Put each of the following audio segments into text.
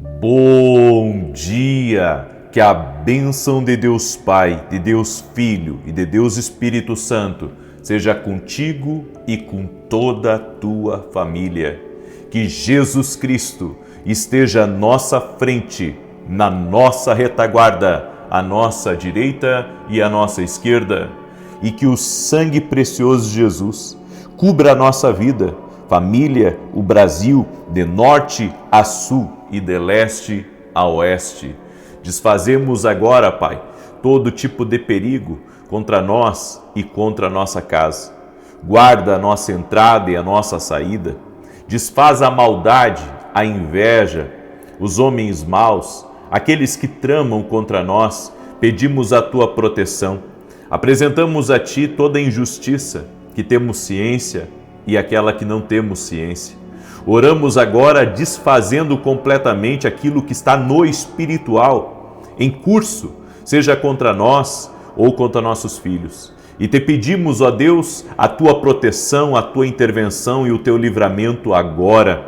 Bom dia! Que a bênção de Deus Pai, de Deus Filho e de Deus Espírito Santo seja contigo e com toda a tua família. Que Jesus Cristo esteja à nossa frente, na nossa retaguarda, à nossa direita e à nossa esquerda. E que o sangue precioso de Jesus cubra a nossa vida, família, o Brasil, de norte a sul e de leste a oeste. Desfazemos agora, Pai, todo tipo de perigo contra nós e contra a nossa casa. Guarda a nossa entrada e a nossa saída. Desfaz a maldade, a inveja, os homens maus, aqueles que tramam contra nós. Pedimos a tua proteção. Apresentamos a ti toda a injustiça que temos ciência e aquela que não temos ciência. Oramos agora desfazendo completamente aquilo que está no espiritual, em curso, seja contra nós ou contra nossos filhos. E te pedimos, ó Deus, a tua proteção, a tua intervenção e o teu livramento agora.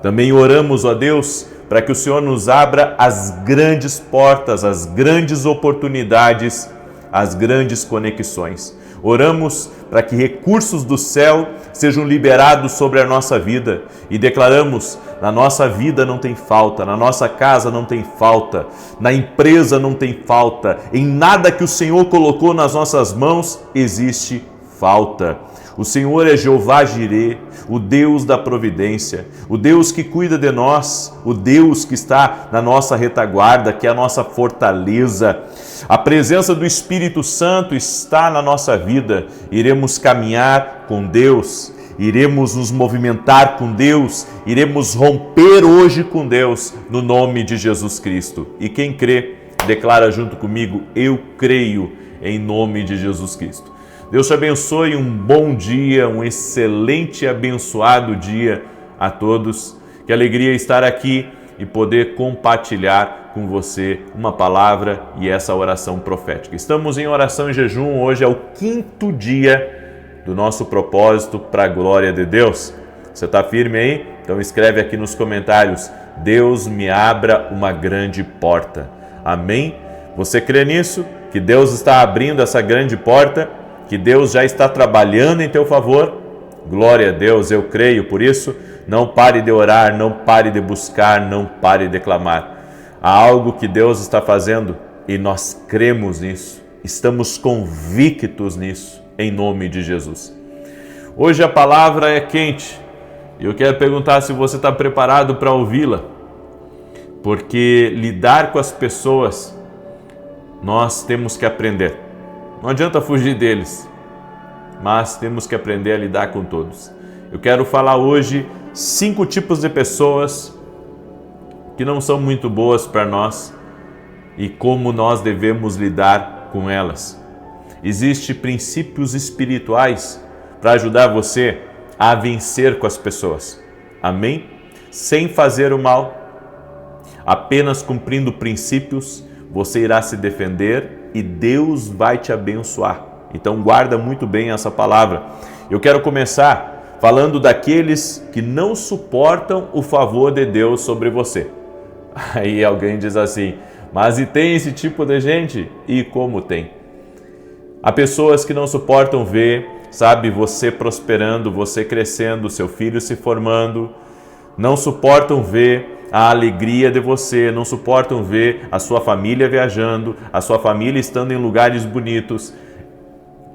Também oramos, ó Deus, para que o Senhor nos abra as grandes portas, as grandes oportunidades, as grandes conexões. Oramos para que recursos do céu sejam liberados sobre a nossa vida e declaramos: na nossa vida não tem falta, na nossa casa não tem falta, na empresa não tem falta, em nada que o Senhor colocou nas nossas mãos existe falta. O Senhor é Jeová Jirê, o Deus da providência, o Deus que cuida de nós, o Deus que está na nossa retaguarda, que é a nossa fortaleza. A presença do Espírito Santo está na nossa vida. Iremos caminhar com Deus, iremos nos movimentar com Deus, iremos romper hoje com Deus, no nome de Jesus Cristo. E quem crê, declara junto comigo: eu creio em nome de Jesus Cristo. Deus te abençoe, um bom dia, um excelente e abençoado dia a todos. Que alegria estar aqui e poder compartilhar com você uma palavra e essa oração profética. Estamos em oração e jejum, hoje é o 5º dia do nosso propósito para a glória de Deus. Você está firme aí? Então escreve aqui nos comentários: Deus me abra uma grande porta. Amém? Você crê nisso? Que Deus está abrindo essa grande porta? Que Deus já está trabalhando em teu favor? Glória a Deus, eu creio. Por isso, não pare de orar, não pare de buscar, não pare de clamar. Há algo que Deus está fazendo e nós cremos nisso, estamos convictos nisso, em nome de Jesus. Hoje a palavra é quente e eu quero perguntar se você está preparado para ouvi-la, porque lidar com as pessoas nós temos que aprender. Não adianta fugir deles, mas temos que aprender a lidar com todos. Eu quero falar hoje 5 tipos de pessoas que não são muito boas para nós e como nós devemos lidar com elas. Existem princípios espirituais para ajudar você a vencer com as pessoas. Amém? Sem fazer o mal, apenas cumprindo princípios, você irá se defender e Deus vai te abençoar. Então guarda muito bem essa palavra. Eu quero começar falando daqueles que não suportam o favor de Deus sobre você. Aí alguém diz assim: mas e tem esse tipo de gente? E como tem? Há pessoas que não suportam ver, sabe, você prosperando, você crescendo, seu filho se formando. Não suportam ver a alegria de você, não suportam ver a sua família viajando, a sua família estando em lugares bonitos.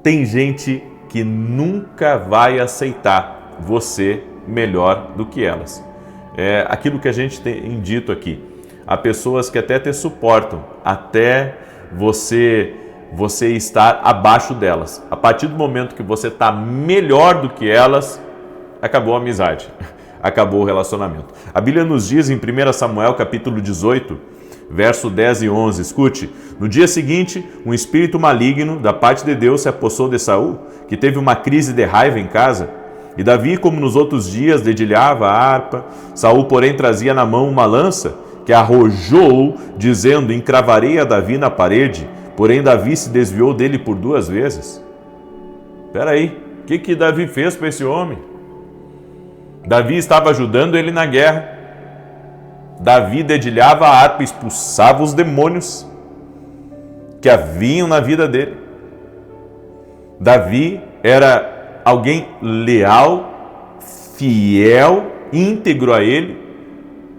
Tem gente que nunca vai aceitar você melhor do que elas. É aquilo que a gente tem dito aqui. Há pessoas que até te suportam, até você estar abaixo delas. A partir do momento que você está melhor do que elas, acabou a amizade, acabou o relacionamento. A Bíblia nos diz em 1 Samuel capítulo 18, verso 10 e 11, escute: no dia seguinte, um espírito maligno da parte de Deus se apossou de Saul, que teve uma crise de raiva em casa. E Davi, como nos outros dias, dedilhava a harpa. Saul, porém, trazia na mão uma lança, que arrojou, dizendo: encravarei a Davi na parede. Porém, Davi se desviou dele por 2 vezes. Espera aí, o que Davi fez para esse homem? Davi estava ajudando ele na guerra. Davi dedilhava a harpa, expulsava os demônios que haviam na vida dele. Davi era alguém leal, fiel, íntegro a ele,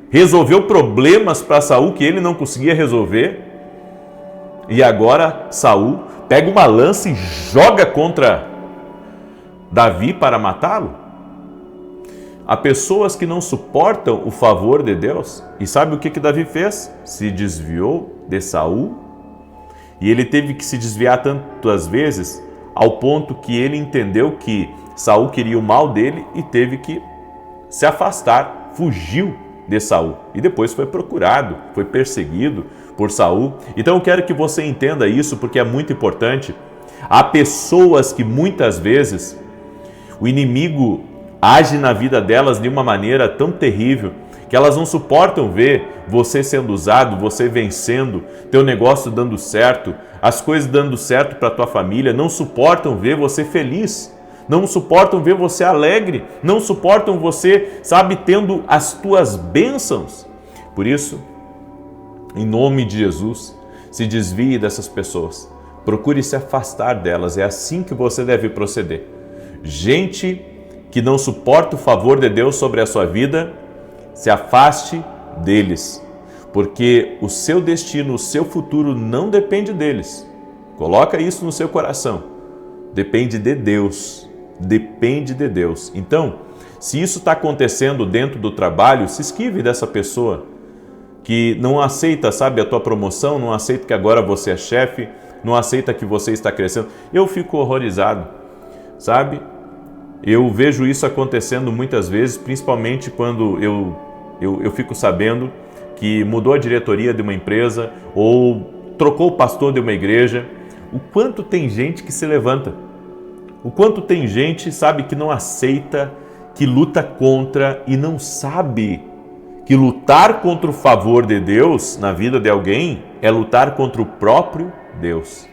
resolveu problemas para Saul que ele não conseguia resolver. E agora Saul pega uma lança e joga contra Davi para matá-lo. Há pessoas que não suportam o favor de Deus. E sabe o que Davi fez? Se desviou de Saul. E ele teve que se desviar tantas vezes ao ponto que ele entendeu que Saul queria o mal dele e teve que se afastar, fugiu de Saul. E depois foi procurado, foi perseguido por Saul. Então eu quero que você entenda isso porque é muito importante. Há pessoas que muitas vezes o inimigo age na vida delas de uma maneira tão terrível que elas não suportam ver você sendo usado, você vencendo, teu negócio dando certo, as coisas dando certo para tua família, não suportam ver você feliz, não suportam ver você alegre, não suportam você, sabe, tendo as tuas bênçãos. Por isso, em nome de Jesus, se desvie dessas pessoas, procure se afastar delas, é assim que você deve proceder. Gente que não suporta o favor de Deus sobre a sua vida, se afaste deles, porque o seu destino, o seu futuro não depende deles. Coloca isso no seu coração. Depende de Deus. Depende de Deus. Então, se isso está acontecendo dentro do trabalho, se esquive dessa pessoa que não aceita, sabe, a tua promoção, não aceita que agora você é chefe, não aceita que você está crescendo. Eu fico horrorizado, sabe? Eu vejo isso acontecendo muitas vezes, principalmente quando eu fico sabendo que mudou a diretoria de uma empresa ou trocou o pastor de uma igreja. O quanto tem gente que se levanta, o quanto tem gente, sabe, que não aceita, que luta contra e não sabe que lutar contra o favor de Deus na vida de alguém é lutar contra o próprio Deus.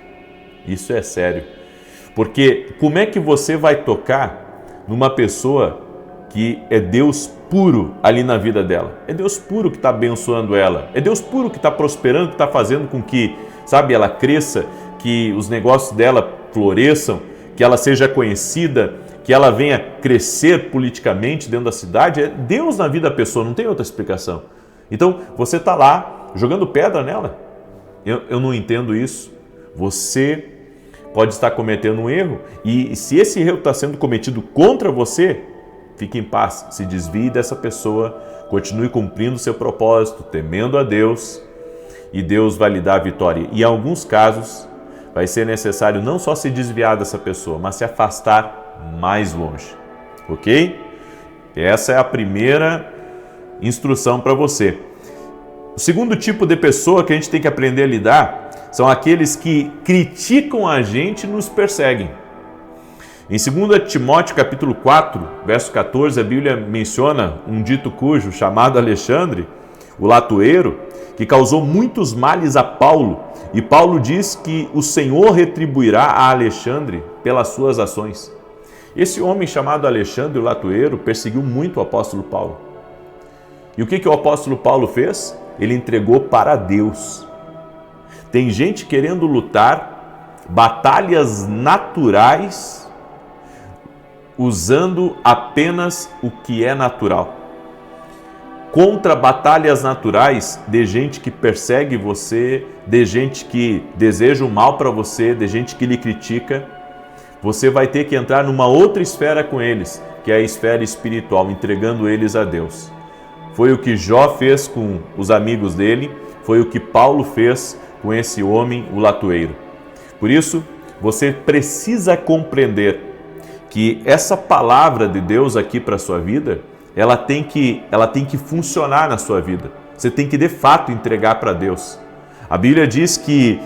Isso é sério, porque como é que você vai tocar numa pessoa que é Deus puro ali na vida dela? É Deus puro que está abençoando ela, é Deus puro que está prosperando, que está fazendo com que, sabe, ela cresça, que os negócios dela floresçam, que ela seja conhecida, que ela venha crescer politicamente dentro da cidade. É Deus na vida da pessoa, não tem outra explicação. Então, você está lá jogando pedra nela. Eu não entendo isso. Você pode estar cometendo um erro e se esse erro está sendo cometido contra você, fique em paz, se desvie dessa pessoa, continue cumprindo seu propósito, temendo a Deus, e Deus vai lhe dar a vitória. E em alguns casos vai ser necessário não só se desviar dessa pessoa, mas se afastar mais longe, ok? Essa é a primeira instrução para você. O segundo tipo de pessoa que a gente tem que aprender a lidar são aqueles que criticam a gente e nos perseguem. Em 2 Timóteo capítulo 4, verso 14, a Bíblia menciona um dito cujo chamado Alexandre, o latoeiro, que causou muitos males a Paulo. E Paulo diz que o Senhor retribuirá a Alexandre pelas suas ações. Esse homem chamado Alexandre, o latoeiro, perseguiu muito o apóstolo Paulo. E o que o apóstolo Paulo fez? Ele entregou para Deus. Tem gente querendo lutar batalhas naturais usando apenas o que é natural. Contra batalhas naturais de gente que persegue você, de gente que deseja o mal para você, de gente que lhe critica, você vai ter que entrar numa outra esfera com eles, que é a esfera espiritual, entregando eles a Deus. Foi o que Jó fez com os amigos dele, foi o que Paulo fez com esse homem, o latoeiro. Por isso, você precisa compreender que essa palavra de Deus aqui para a sua vida, ela tem que funcionar na sua vida. Você tem que, de fato, entregar para Deus. A Bíblia diz que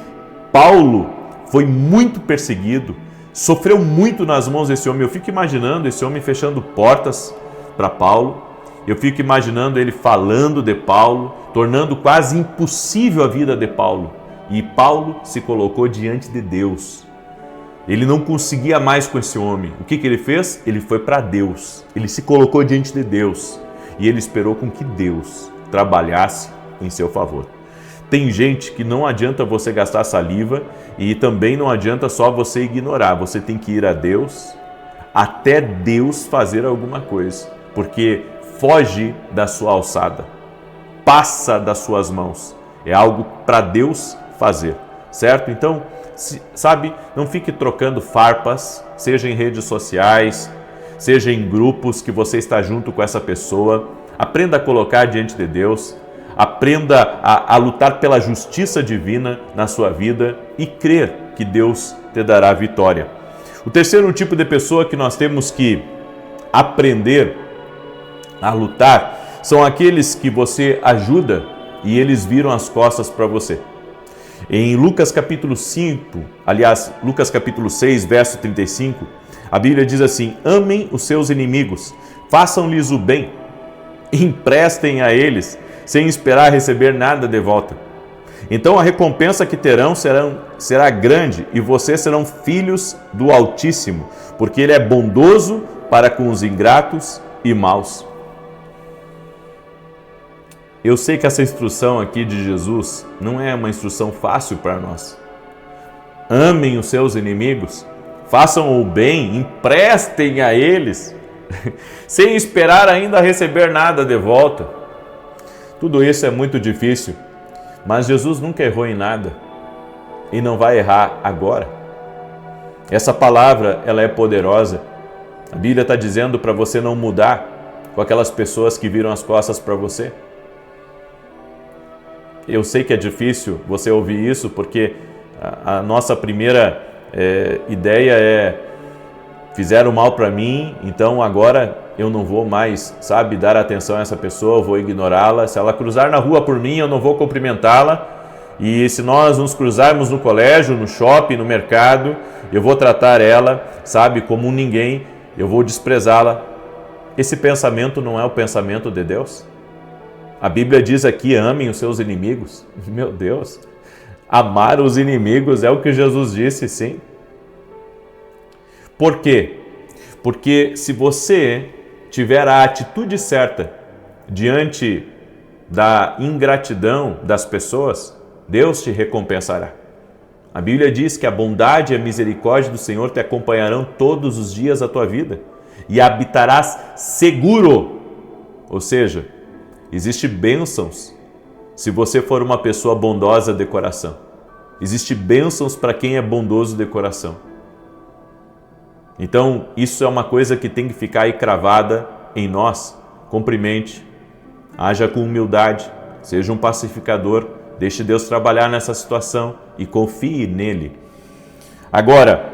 Paulo foi muito perseguido, sofreu muito nas mãos desse homem. Eu fico imaginando esse homem fechando portas para Paulo. Eu fico imaginando ele falando de Paulo, tornando quase impossível a vida de Paulo. E Paulo se colocou diante de Deus. Ele não conseguia mais com esse homem. O que ele fez? Ele foi para Deus. Ele se colocou diante de Deus. E ele esperou com que Deus trabalhasse em seu favor. Tem gente que não adianta você gastar saliva e também não adianta só você ignorar. Você tem que ir a Deus até Deus fazer alguma coisa, porque foge da sua alçada, passa das suas mãos. É algo para Deus fazer, certo? Então, sabe, não fique trocando farpas, seja em redes sociais, seja em grupos que você está junto com essa pessoa. Aprenda a colocar diante de Deus, aprenda a lutar pela justiça divina na sua vida e crer que Deus te dará a vitória. O terceiro tipo de pessoa que nós temos que aprender a lutar são aqueles que você ajuda e eles viram as costas para você. Em Lucas capítulo 6, verso 35, a Bíblia diz assim: amem os seus inimigos, façam-lhes o bem, emprestem a eles, sem esperar receber nada de volta. Então a recompensa que terão será grande e vocês serão filhos do Altíssimo, porque Ele é bondoso para com os ingratos e maus. Eu sei que essa instrução aqui de Jesus não é uma instrução fácil para nós. Amem os seus inimigos, façam o bem, emprestem a eles, sem esperar ainda receber nada de volta. Tudo isso é muito difícil, mas Jesus nunca errou em nada e não vai errar agora. Essa palavra, ela é poderosa. A Bíblia está dizendo para você não mudar com aquelas pessoas que viram as costas para você. Eu sei que é difícil você ouvir isso, porque a nossa primeira ideia é: fizeram mal para mim, então agora eu não vou mais, dar atenção a essa pessoa, eu vou ignorá-la. Se ela cruzar na rua por mim, eu não vou cumprimentá-la. E se nós nos cruzarmos no colégio, no shopping, no mercado, eu vou tratar ela, como um ninguém, eu vou desprezá-la. Esse pensamento não é o pensamento de Deus? A Bíblia diz aqui: amem os seus inimigos. Meu Deus, amar os inimigos é o que Jesus disse, sim. Por quê? Porque se você tiver a atitude certa diante da ingratidão das pessoas, Deus te recompensará. A Bíblia diz que a bondade e a misericórdia do Senhor te acompanharão todos os dias da tua vida e habitarás seguro. Ou seja, existem bênçãos se você for uma pessoa bondosa de coração. Existem bênçãos para quem é bondoso de coração. Então, isso é uma coisa que tem que ficar aí cravada em nós. Cumprimente, haja com humildade, seja um pacificador, deixe Deus trabalhar nessa situação e confie nele. Agora,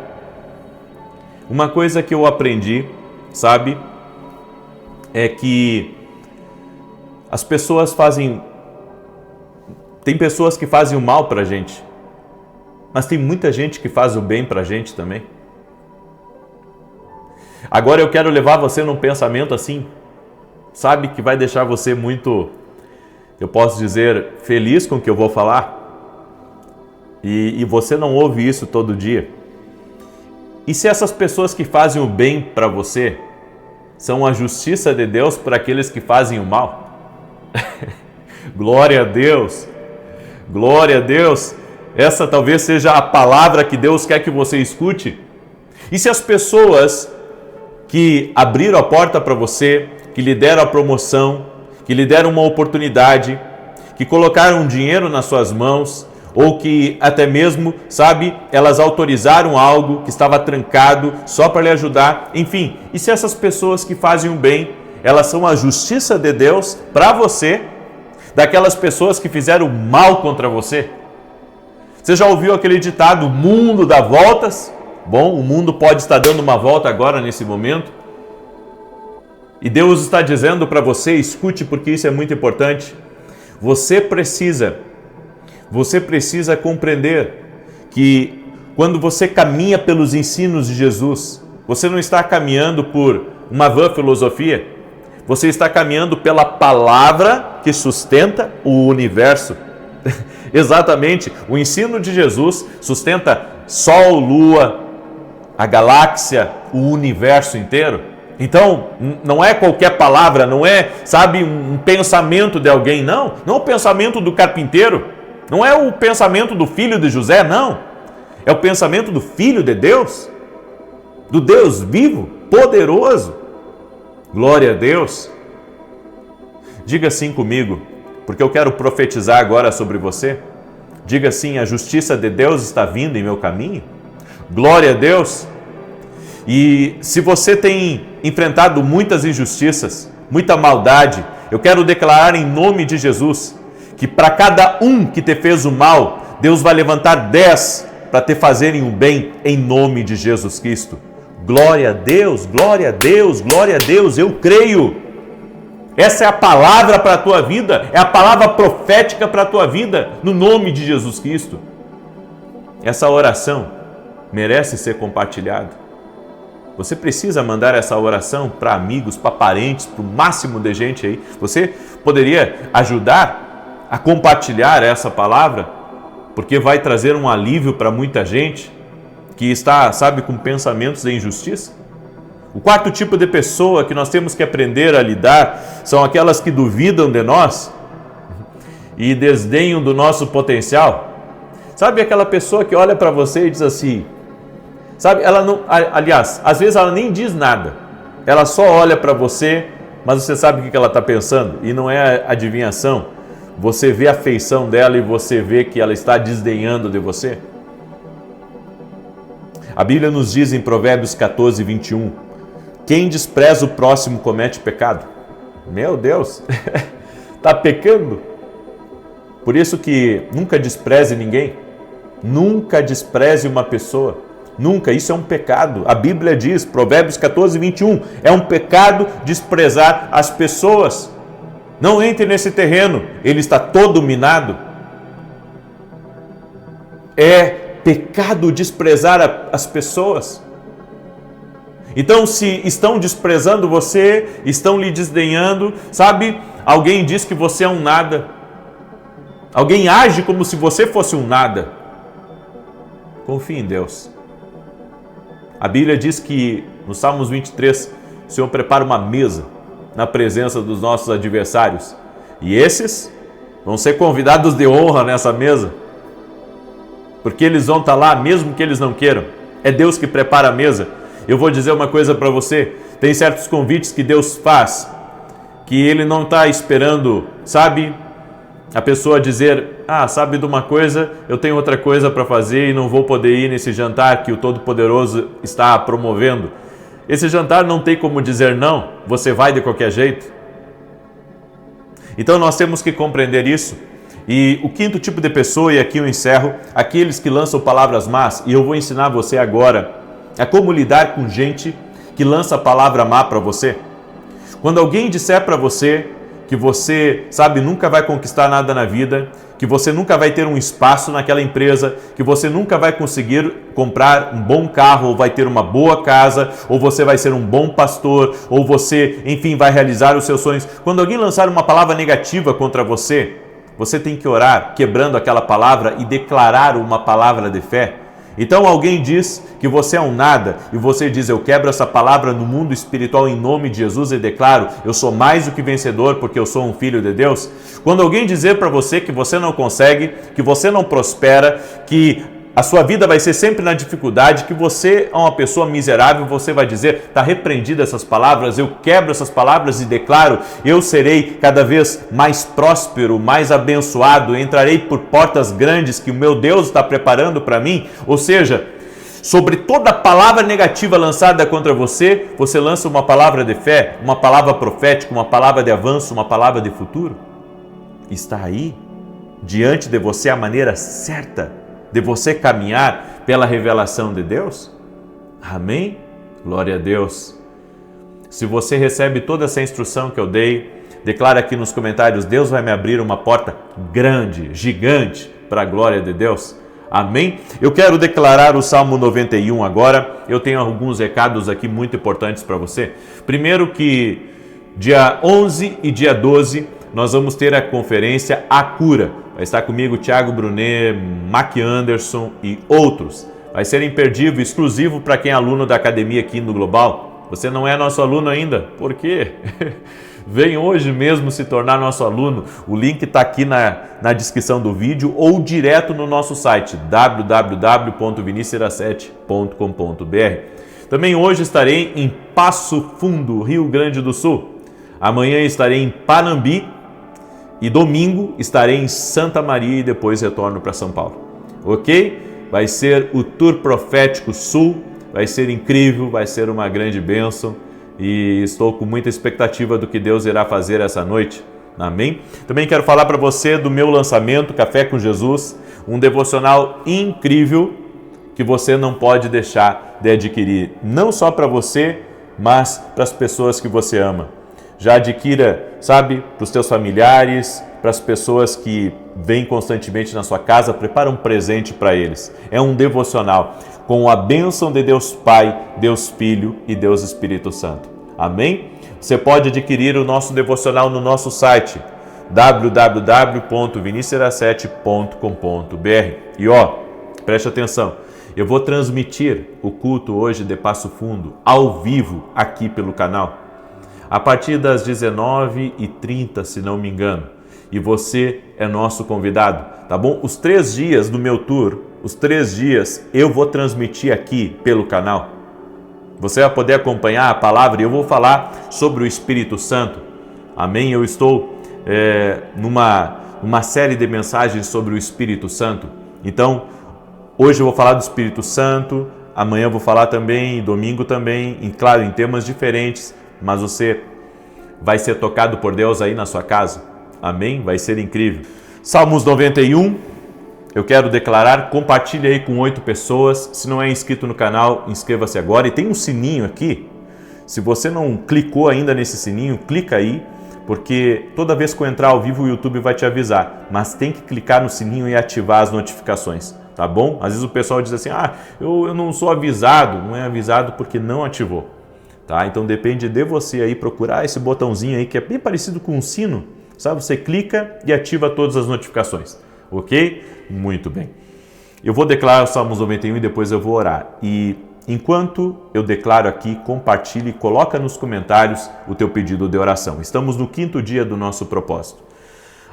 uma coisa que eu aprendi, é que as pessoas tem pessoas que fazem o mal pra gente, mas tem muita gente que faz o bem pra gente também. Agora eu quero levar você num pensamento assim, que vai deixar você muito, eu posso dizer, feliz com o que eu vou falar. E você não ouve isso todo dia. E se essas pessoas que fazem o bem para você são a justiça de Deus para aqueles que fazem o mal? Glória a Deus! Glória a Deus! Essa talvez seja a palavra que Deus quer que você escute. E se as pessoas que abriram a porta para você, que lhe deram a promoção, que lhe deram uma oportunidade, que colocaram dinheiro nas suas mãos, ou que até mesmo, elas autorizaram algo que estava trancado só para lhe ajudar, enfim, e se essas pessoas que fazem o bem, elas são a justiça de Deus para você, daquelas pessoas que fizeram mal contra você? Você já ouviu aquele ditado: o mundo dá voltas? Bom, o mundo pode estar dando uma volta agora, nesse momento. E Deus está dizendo para você, escute, porque isso é muito importante. Você precisa compreender que quando você caminha pelos ensinos de Jesus, você não está caminhando por uma vã filosofia. Você está caminhando pela palavra que sustenta o universo. Exatamente, o ensino de Jesus sustenta Sol, Lua, a galáxia, o universo inteiro. Então, não é qualquer palavra, não é, sabe, um pensamento de alguém, não. Não é o pensamento do carpinteiro, não é o pensamento do filho de José, não. É o pensamento do Filho de Deus, do Deus vivo, poderoso. Glória a Deus. Diga assim comigo, porque eu quero profetizar agora sobre você. Diga assim: a justiça de Deus está vindo em meu caminho. Glória a Deus. E se você tem enfrentado muitas injustiças, muita maldade, eu quero declarar em nome de Jesus que para cada um que te fez o mal, Deus vai levantar 10 para te fazerem o bem em nome de Jesus Cristo. Glória a Deus, glória a Deus, glória a Deus, eu creio. Essa é a palavra para a tua vida, é a palavra profética para a tua vida, no nome de Jesus Cristo. Essa oração merece ser compartilhada. Você precisa mandar essa oração para amigos, para parentes, para o máximo de gente aí. Você poderia ajudar a compartilhar essa palavra, porque vai trazer um alívio para muita gente que está, sabe, com pensamentos de injustiça. O quarto tipo de pessoa que nós temos que aprender a lidar são aquelas que duvidam de nós e desdenham do nosso potencial. Sabe aquela pessoa que olha para você e diz assim, sabe, ela não, aliás, às vezes ela nem diz nada, ela só olha para você, mas você sabe o que ela está pensando, e não é adivinhação, você vê a feição dela e você vê que ela está desdenhando de você. A Bíblia nos diz em Provérbios 14, 21, quem despreza o próximo comete pecado. Meu Deus, está pecando? Por isso que nunca despreze ninguém, nunca despreze uma pessoa. Nunca, isso é um pecado. A Bíblia diz, Provérbios 14, 21, é um pecado desprezar as pessoas. Não entre nesse terreno, ele está todo minado. É pecado desprezar as pessoas. Então, se estão desprezando você, estão lhe desdenhando, sabe? Alguém diz que você é um nada. Alguém age como se você fosse um nada. Confie em Deus. A Bíblia diz que, no Salmos 23, o Senhor prepara uma mesa na presença dos nossos adversários. E esses vão ser convidados de honra nessa mesa, porque eles vão estar lá mesmo que eles não queiram. É Deus que prepara a mesa. Eu vou dizer uma coisa para você, tem certos convites que Deus faz, que Ele não está esperando, sabe, a pessoa dizer, sabe de uma coisa, eu tenho outra coisa para fazer e não vou poder ir nesse jantar que o Todo-Poderoso está promovendo. Esse jantar não tem como dizer não, você vai de qualquer jeito. Então nós temos que compreender isso. E o quinto tipo de pessoa, e aqui eu encerro, aqueles que lançam palavras más, e eu vou ensinar você agora a como lidar com gente que lança palavra má para você. Quando alguém disser para você que você, sabe, nunca vai conquistar nada na vida, que você nunca vai ter um espaço naquela empresa, que você nunca vai conseguir comprar um bom carro, ou vai ter uma boa casa, ou você vai ser um bom pastor, ou você, enfim, vai realizar os seus sonhos. Quando alguém lançar uma palavra negativa contra você, você tem que orar, quebrando aquela palavra e declarar uma palavra de fé. Então alguém diz que você é um nada e você diz, eu quebro essa palavra no mundo espiritual em nome de Jesus e declaro, eu sou mais do que vencedor porque eu sou um filho de Deus. Quando alguém dizer para você que você não consegue, que você não prospera, que a sua vida vai ser sempre na dificuldade, que você é uma pessoa miserável, você vai dizer, está repreendido essas palavras, eu quebro essas palavras e declaro, eu serei cada vez mais próspero, mais abençoado, entrarei por portas grandes que o meu Deus está preparando para mim. Ou seja, sobre toda palavra negativa lançada contra você, você lança uma palavra de fé, uma palavra profética, uma palavra de avanço, uma palavra de futuro. Está aí, diante de você, a maneira certa de você caminhar pela revelação de Deus? Amém? Glória a Deus. Se você recebe toda essa instrução que eu dei, declara aqui nos comentários, Deus vai me abrir uma porta grande, gigante, para a glória de Deus. Amém? Eu quero declarar o Salmo 91 agora. Eu tenho alguns recados aqui muito importantes para você. Primeiro que dia 11 e dia 12 nós vamos ter a conferência A Cura. Vai estar comigo Thiago Brunet, Mac Anderson e outros. Vai ser imperdível, exclusivo para quem é aluno da academia aqui no Global. Você não é nosso aluno ainda? Por quê? Vem hoje mesmo se tornar nosso aluno. O link está aqui na descrição do vídeo ou direto no nosso site www.vinicius7.com.br. Também hoje estarei em Passo Fundo, Rio Grande do Sul. Amanhã estarei em Panambi e domingo estarei em Santa Maria e depois retorno para São Paulo. Ok? Vai ser o Tour Profético Sul, vai ser incrível, vai ser uma grande bênção e estou com muita expectativa do que Deus irá fazer essa noite. Amém? Também quero falar para você do meu lançamento, Café com Jesus, um devocional incrível que você não pode deixar de adquirir, não só para você, mas para as pessoas que você ama. Já adquira, sabe, para os teus familiares, para as pessoas que vêm constantemente na sua casa, prepara um presente para eles. É um devocional com a bênção de Deus Pai, Deus Filho e Deus Espírito Santo. Amém? Você pode adquirir o nosso devocional no nosso site www.vinicius7.com.br. E preste atenção, eu vou transmitir o culto hoje de Passo Fundo ao vivo aqui pelo canal, a partir das 19h30, se não me engano. E você é nosso convidado, tá bom? Os 3 dias do meu tour, os 3 dias eu vou transmitir aqui pelo canal. Você vai poder acompanhar a palavra e eu vou falar sobre o Espírito Santo. Amém? Eu estou numa série de mensagens sobre o Espírito Santo. Então, hoje eu vou falar do Espírito Santo, amanhã eu vou falar também, domingo também, claro, em temas diferentes, mas você vai ser tocado por Deus aí na sua casa. Amém? Vai ser incrível. Salmos 91, eu quero declarar, compartilhe aí com 8 pessoas. Se não é inscrito no canal, inscreva-se agora. E tem um sininho aqui. Se você não clicou ainda nesse sininho, clica aí, porque toda vez que eu entrar ao vivo o YouTube vai te avisar. Mas tem que clicar no sininho e ativar as notificações, tá bom? Às vezes o pessoal diz assim, eu não sou avisado. Não é avisado porque não ativou. Tá? Então depende de você aí procurar esse botãozinho aí que é bem parecido com um sino, sabe? Você clica e ativa todas as notificações, ok? Muito bem. Eu vou declarar o Salmos 91 e depois eu vou orar. E enquanto eu declaro aqui, compartilhe e coloca nos comentários o teu pedido de oração. Estamos no 5º dia do nosso propósito.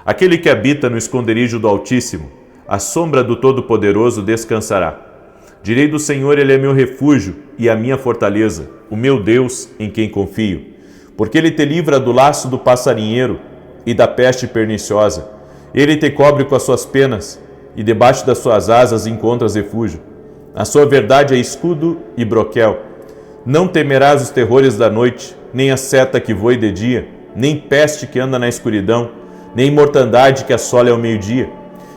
Aquele que habita no esconderijo do Altíssimo, à sombra do Todo-Poderoso descansará. Direi do Senhor, Ele é meu refúgio e a minha fortaleza, o meu Deus em quem confio. Porque Ele te livra do laço do passarinheiro e da peste perniciosa. Ele te cobre com as suas penas e debaixo das suas asas encontras refúgio. A sua verdade é escudo e broquel. Não temerás os terrores da noite, nem a seta que voe de dia, nem peste que anda na escuridão, nem mortandade que assola ao meio-dia.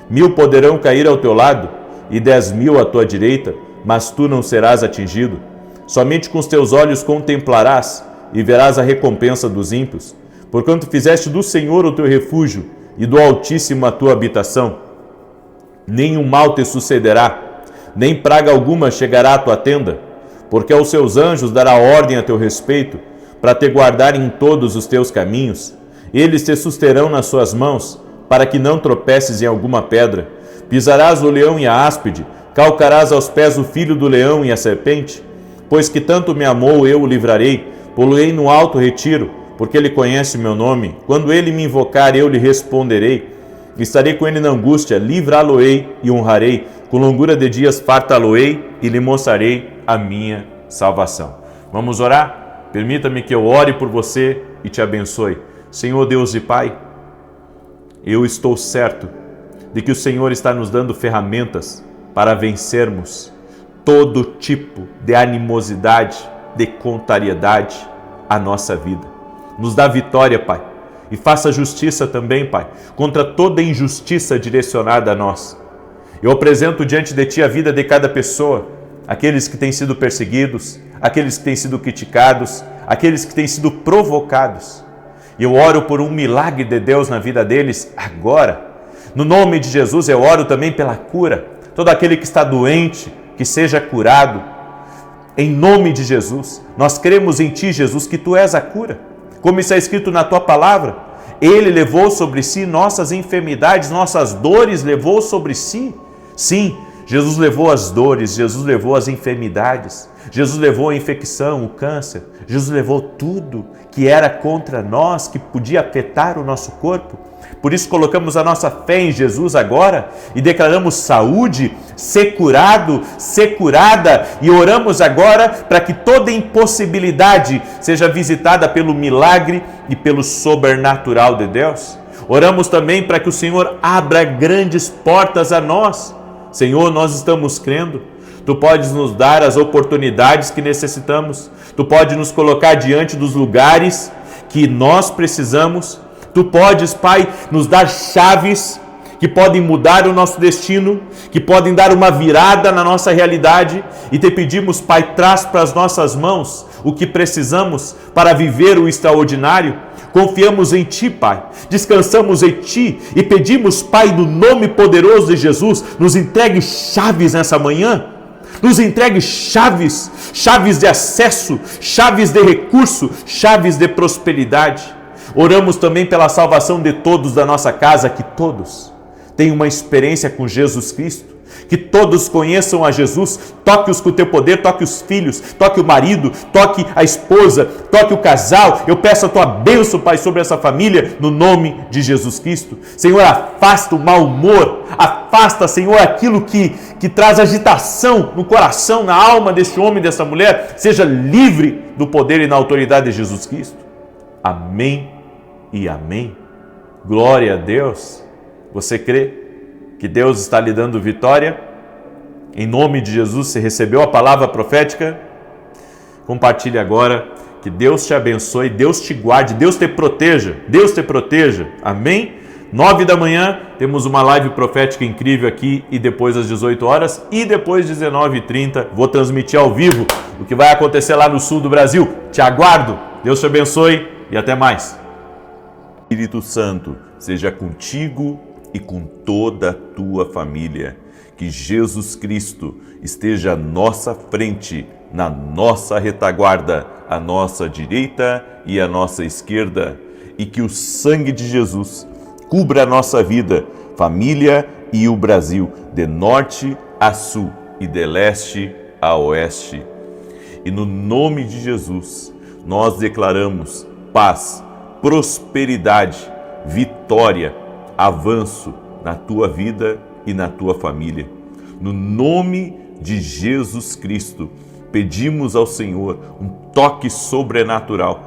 1000 poderão cair ao teu lado e 10.000 à tua direita, mas tu não serás atingido. Somente com os teus olhos contemplarás e verás a recompensa dos ímpios, porquanto fizeste do Senhor o teu refúgio e do Altíssimo a tua habitação. Nenhum mal te sucederá, nem praga alguma chegará à tua tenda, porque aos seus anjos dará ordem a teu respeito, para te guardarem em todos os teus caminhos. Eles te susterão nas suas mãos, para que não tropeces em alguma pedra. Pisarás o leão e a áspide, calcarás aos pés o filho do leão e a serpente. Pois que tanto me amou, eu o livrarei, pô-lo-ei no alto retiro, porque ele conhece o meu nome. Quando ele me invocar, eu lhe responderei. Estarei com ele na angústia, livrá-lo-ei e honrarei. Com longura de dias fartá-lo-ei e lhe mostrarei a minha salvação. Vamos orar? Permita-me que eu ore por você e te abençoe. Senhor Deus e Pai, eu estou certo de que o Senhor está nos dando ferramentas para vencermos todo tipo de animosidade, de contrariedade à nossa vida. Nos dá vitória, Pai, e faça justiça também, Pai, contra toda injustiça direcionada a nós. Eu apresento diante de Ti a vida de cada pessoa, aqueles que têm sido perseguidos, aqueles que têm sido criticados, aqueles que têm sido provocados. Eu oro por um milagre de Deus na vida deles agora. No nome de Jesus, eu oro também pela cura. Todo aquele que está doente, que seja curado. Em nome de Jesus, nós cremos em Ti, Jesus, que Tu és a cura. Como está escrito na Tua palavra, Ele levou sobre si nossas enfermidades, nossas dores levou sobre si. Sim, Jesus levou as dores, Jesus levou as enfermidades. Jesus levou a infecção, o câncer. Jesus levou tudo que era contra nós, que podia afetar o nosso corpo. Por isso colocamos a nossa fé em Jesus agora e declaramos saúde, ser curado, ser curada, e oramos agora para que toda impossibilidade seja visitada pelo milagre e pelo sobrenatural de Deus. Oramos também para que o Senhor abra grandes portas a nós. Senhor, nós estamos crendo. Tu podes nos dar as oportunidades que necessitamos. Tu podes nos colocar diante dos lugares que nós precisamos. Tu podes, Pai, nos dar chaves que podem mudar o nosso destino, que podem dar uma virada na nossa realidade. E te pedimos, Pai, traz para as nossas mãos o que precisamos para viver o extraordinário. Confiamos em Ti, Pai, descansamos em Ti e pedimos, Pai, no nome poderoso de Jesus, nos entregue chaves nessa manhã. Nos entregue chaves, chaves de acesso, chaves de recurso, chaves de prosperidade. Oramos também pela salvação de todos da nossa casa, que todos tenham uma experiência com Jesus Cristo, que todos conheçam a Jesus. Toque-os com o teu poder, toque os filhos, toque o marido, toque a esposa, toque o casal. Eu peço a tua bênção, Pai, sobre essa família, no nome de Jesus Cristo. Senhor, afasta o mau humor, afasta, Senhor, aquilo que traz agitação no coração, na alma deste homem e dessa mulher. Seja livre do poder e na autoridade de Jesus Cristo. Amém e amém. Glória a Deus. Você crê que Deus está lhe dando vitória? Em nome de Jesus, você recebeu a palavra profética? Compartilhe agora. Que Deus te abençoe, Deus te guarde, Deus te proteja. Deus te proteja. Amém? 9 da manhã, temos uma live profética incrível aqui, e depois às 18 horas e depois 19h30, vou transmitir ao vivo o que vai acontecer lá no sul do Brasil. Te aguardo. Deus te abençoe e até mais. Espírito Santo seja contigo e com toda a tua família. Que Jesus Cristo esteja à nossa frente, na nossa retaguarda, à nossa direita e à nossa esquerda. E que o sangue de Jesus cubra a nossa vida, família e o Brasil, de norte a sul e de leste a oeste. E no nome de Jesus, nós declaramos paz, prosperidade, vitória, avanço na tua vida e na tua família. No nome de Jesus Cristo, pedimos ao Senhor um toque sobrenatural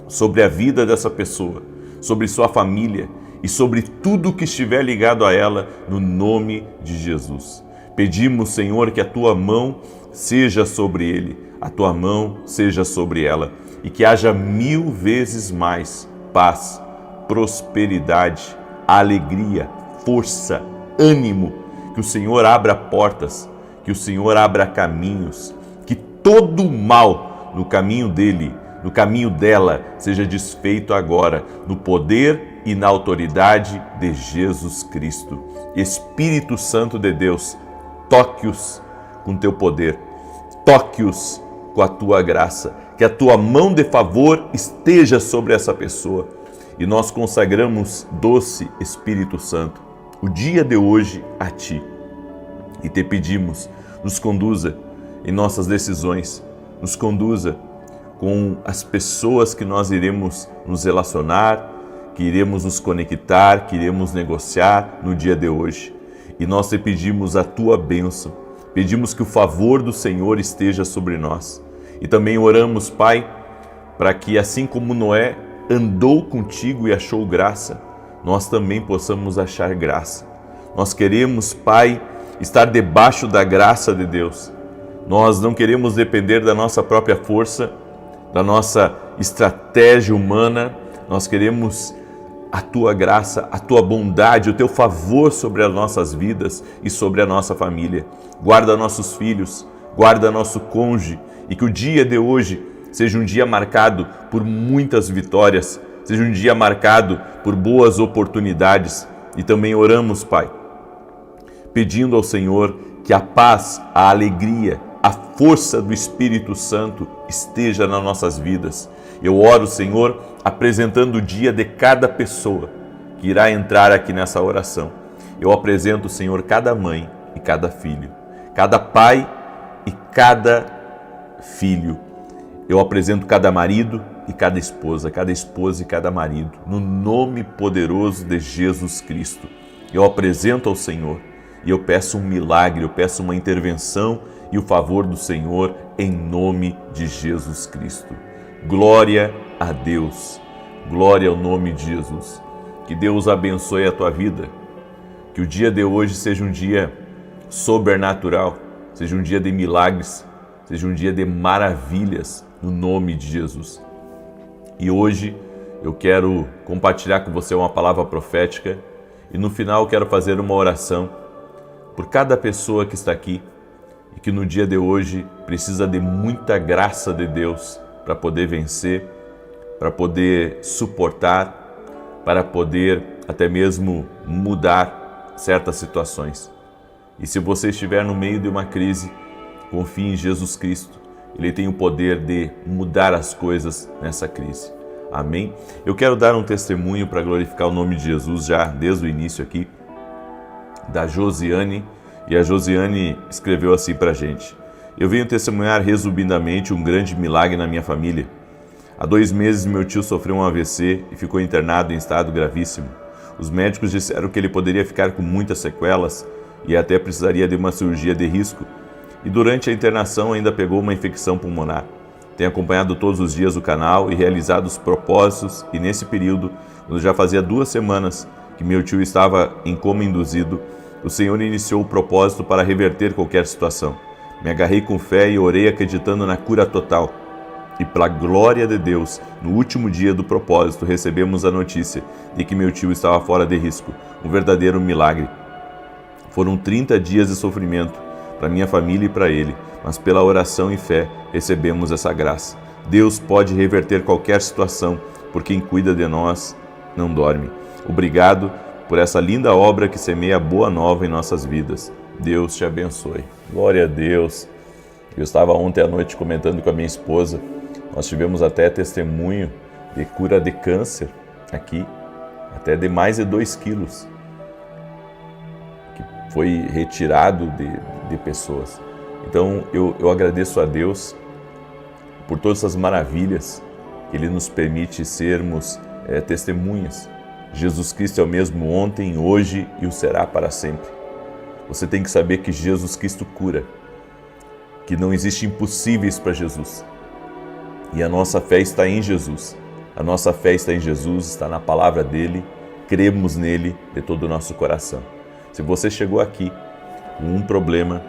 sobre a vida dessa pessoa, sobre sua família e sobre tudo que estiver ligado a ela, no nome de Jesus. Pedimos, Senhor, que a tua mão seja sobre ele, a tua mão seja sobre ela, e que haja 1000 vezes mais paz, prosperidade, alegria, força, ânimo. Que o Senhor abra portas, que o Senhor abra caminhos, que todo o mal no caminho dele, no caminho dela, seja desfeito agora, no poder e na autoridade de Jesus Cristo. Espírito Santo de Deus, toque-os com teu poder, toque-os com a tua graça, que a tua mão de favor esteja sobre essa pessoa. E nós consagramos, doce Espírito Santo, o dia de hoje a Ti. E te pedimos, nos conduza em nossas decisões, nos conduza com as pessoas que nós iremos nos relacionar, que iremos nos conectar, que iremos negociar no dia de hoje. E nós te pedimos a Tua bênção, pedimos que o favor do Senhor esteja sobre nós. E também oramos, Pai, para que assim como Noé andou contigo e achou graça, nós também possamos achar graça. Nós queremos, Pai, estar debaixo da graça de Deus. Nós não queremos depender da nossa própria força, da nossa estratégia humana. Nós queremos a Tua graça, a Tua bondade, o Teu favor sobre as nossas vidas e sobre a nossa família. Guarda nossos filhos, guarda nosso cônjuge, e que o dia de hoje seja um dia marcado por muitas vitórias, seja um dia marcado por boas oportunidades. E também oramos, Pai, pedindo ao Senhor que a paz, a alegria, a força do Espírito Santo esteja nas nossas vidas. Eu oro, Senhor, apresentando o dia de cada pessoa que irá entrar aqui nessa oração. Eu apresento, Senhor, cada mãe e cada filho, cada pai e cada filho. Eu apresento cada marido e cada esposa e cada marido, no nome poderoso de Jesus Cristo. Eu apresento ao Senhor e eu peço um milagre, eu peço uma intervenção e o favor do Senhor em nome de Jesus Cristo. Glória a Deus, glória ao nome de Jesus. Que Deus abençoe a tua vida, que o dia de hoje seja um dia sobrenatural, seja um dia de milagres, seja um dia de maravilhas, no nome de Jesus. E hoje eu quero compartilhar com você uma palavra profética e no final eu quero fazer uma oração por cada pessoa que está aqui e que no dia de hoje precisa de muita graça de Deus para poder vencer, para poder suportar, para poder até mesmo mudar certas situações. E se você estiver no meio de uma crise, confie em Jesus Cristo. Ele tem o poder de mudar as coisas nessa crise. Amém? Eu quero dar um testemunho para glorificar o nome de Jesus já desde o início aqui, da Josiane. E a Josiane escreveu assim para a gente: eu venho testemunhar resumidamente um grande milagre na minha família. Há 2 meses meu tio sofreu um AVC e ficou internado em estado gravíssimo. Os médicos disseram que ele poderia ficar com muitas sequelas e até precisaria de uma cirurgia de risco. E durante a internação ainda pegou uma infecção pulmonar. Tenho acompanhado todos os dias o canal e realizado os propósitos, e nesse período, quando já fazia 2 semanas que meu tio estava em coma induzido, o Senhor iniciou o propósito para reverter qualquer situação. Me agarrei com fé e orei acreditando na cura total. E pela glória de Deus, no último dia do propósito, recebemos a notícia de que meu tio estava fora de risco. Um verdadeiro milagre. Foram 30 dias de sofrimento para minha família e para ele, mas pela oração e fé recebemos essa graça. Deus pode reverter qualquer situação, porque quem cuida de nós não dorme. Obrigado por essa linda obra que semeia boa nova em nossas vidas. Deus te abençoe. Glória a Deus. Eu estava ontem à noite comentando com a minha esposa, nós tivemos até testemunho de cura de câncer aqui, até de mais de 2 quilos, que foi retirado de pessoas. Então eu agradeço a Deus por todas essas maravilhas que Ele nos permite sermos testemunhas. Jesus Cristo é o mesmo ontem, hoje e o será para sempre. Você tem que saber que Jesus Cristo cura, que não existe impossíveis para Jesus. E a nossa fé está em Jesus. A nossa fé está em Jesus, está na palavra dEle, cremos nele de todo o nosso coração. Se você chegou aqui com um problema,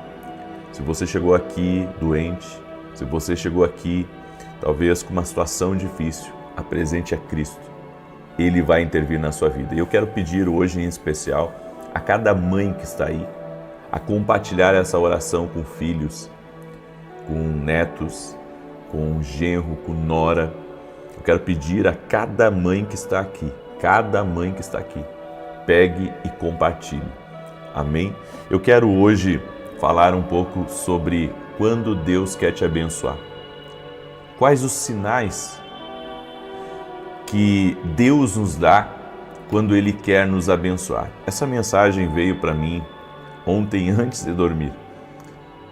se você chegou aqui doente, se você chegou aqui talvez com uma situação difícil, apresente a Cristo. Ele vai intervir na sua vida. E eu quero pedir hoje em especial a cada mãe que está aí a compartilhar essa oração com filhos, com netos, com genro, com nora. Eu quero pedir a cada mãe que está aqui, pegue e compartilhe. Amém? Eu quero hoje falar um pouco sobre quando Deus quer te abençoar. Quais os sinais que Deus nos dá quando Ele quer nos abençoar? Essa mensagem veio para mim ontem antes de dormir.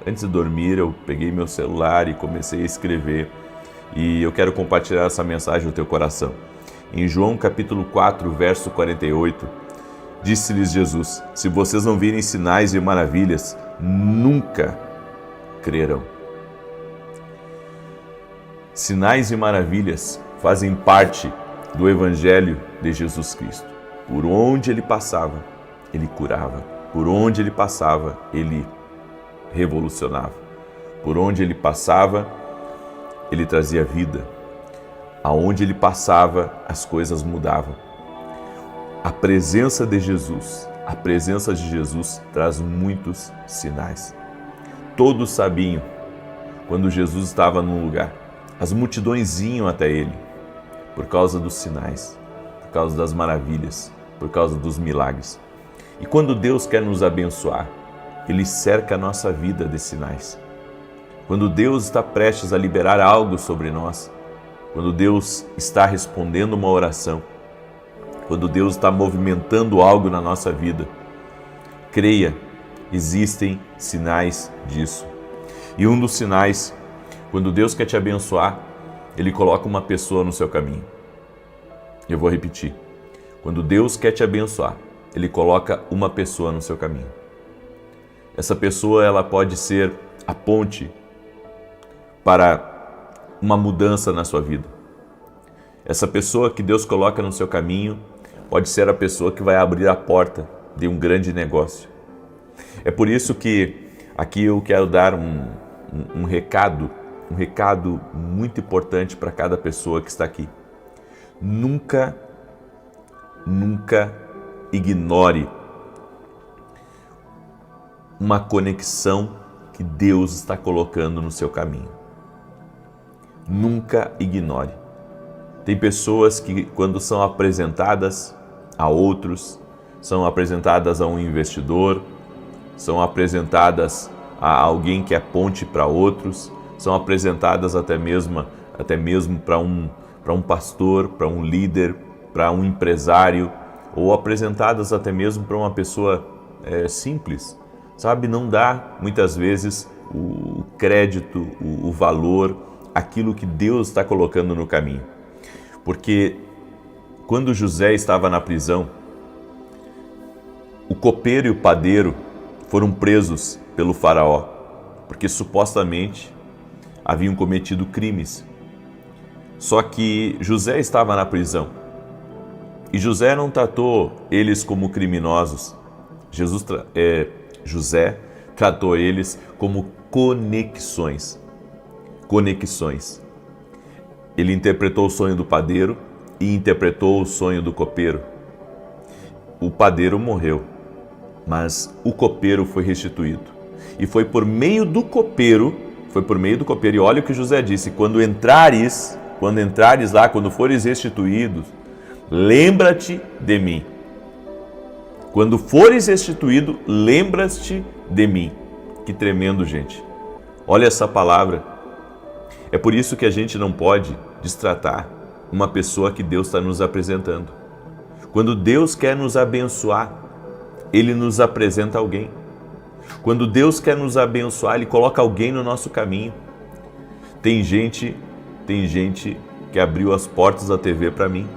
Antes de dormir eu peguei meu celular e comecei a escrever e eu quero compartilhar essa mensagem no teu coração. Em João capítulo 4, verso 48, disse-lhes Jesus: se vocês não virem sinais e maravilhas, nunca crerão. Sinais e maravilhas fazem parte do Evangelho de Jesus Cristo. Por onde Ele passava, Ele curava. Por onde Ele passava, Ele revolucionava. Por onde Ele passava, Ele trazia vida. Aonde Ele passava, as coisas mudavam. A presença de Jesus traz muitos sinais. Todos sabiam quando Jesus estava num lugar. As multidões iam até Ele por causa dos sinais, por causa das maravilhas, por causa dos milagres. E quando Deus quer nos abençoar, Ele cerca a nossa vida de sinais. Quando Deus está prestes a liberar algo sobre nós, quando Deus está respondendo uma oração, quando Deus está movimentando algo na nossa vida, creia, existem sinais disso. E um dos sinais Quando Deus quer te abençoar, Ele coloca uma pessoa no seu caminho. Eu vou repetir. Quando Deus quer te abençoar, Ele coloca uma pessoa no seu caminho. Essa pessoa, ela pode ser a ponte para uma mudança na sua vida. Essa pessoa que Deus coloca no seu caminho pode ser a pessoa que vai abrir a porta de um grande negócio. É por isso que aqui eu quero dar um recado muito importante para cada pessoa que está aqui. Nunca ignore uma conexão que Deus está colocando no seu caminho. Nunca ignore. Tem pessoas que, quando são apresentadas a outros, são apresentadas a um investidor, são apresentadas a alguém que é ponte para outros, são apresentadas até mesmo para um pastor, para um líder, para um empresário, ou apresentadas até mesmo para uma pessoa simples, sabe? Não dá, muitas vezes, o crédito, o valor, aquilo que Deus está colocando no caminho. Porque quando José estava na prisão, o copeiro e o padeiro foram presos pelo faraó, porque supostamente haviam cometido crimes. Só que José estava na prisão e José não tratou eles como criminosos. José tratou eles como conexões. Ele interpretou o sonho do padeiro e interpretou o sonho do copeiro. O padeiro morreu, mas o copeiro foi restituído. E foi por meio do copeiro, e olha o que José disse: quando entrares lá, quando fores restituídos, lembra-te de mim. Quando fores restituído, lembra-te de mim. Que tremendo, gente. Olha essa palavra. É por isso que a gente não pode destratar uma pessoa que Deus está nos apresentando. Quando Deus quer nos abençoar, Ele nos apresenta alguém. Quando Deus quer nos abençoar, Ele coloca alguém no nosso caminho. Tem gente que abriu as portas da TV para mim.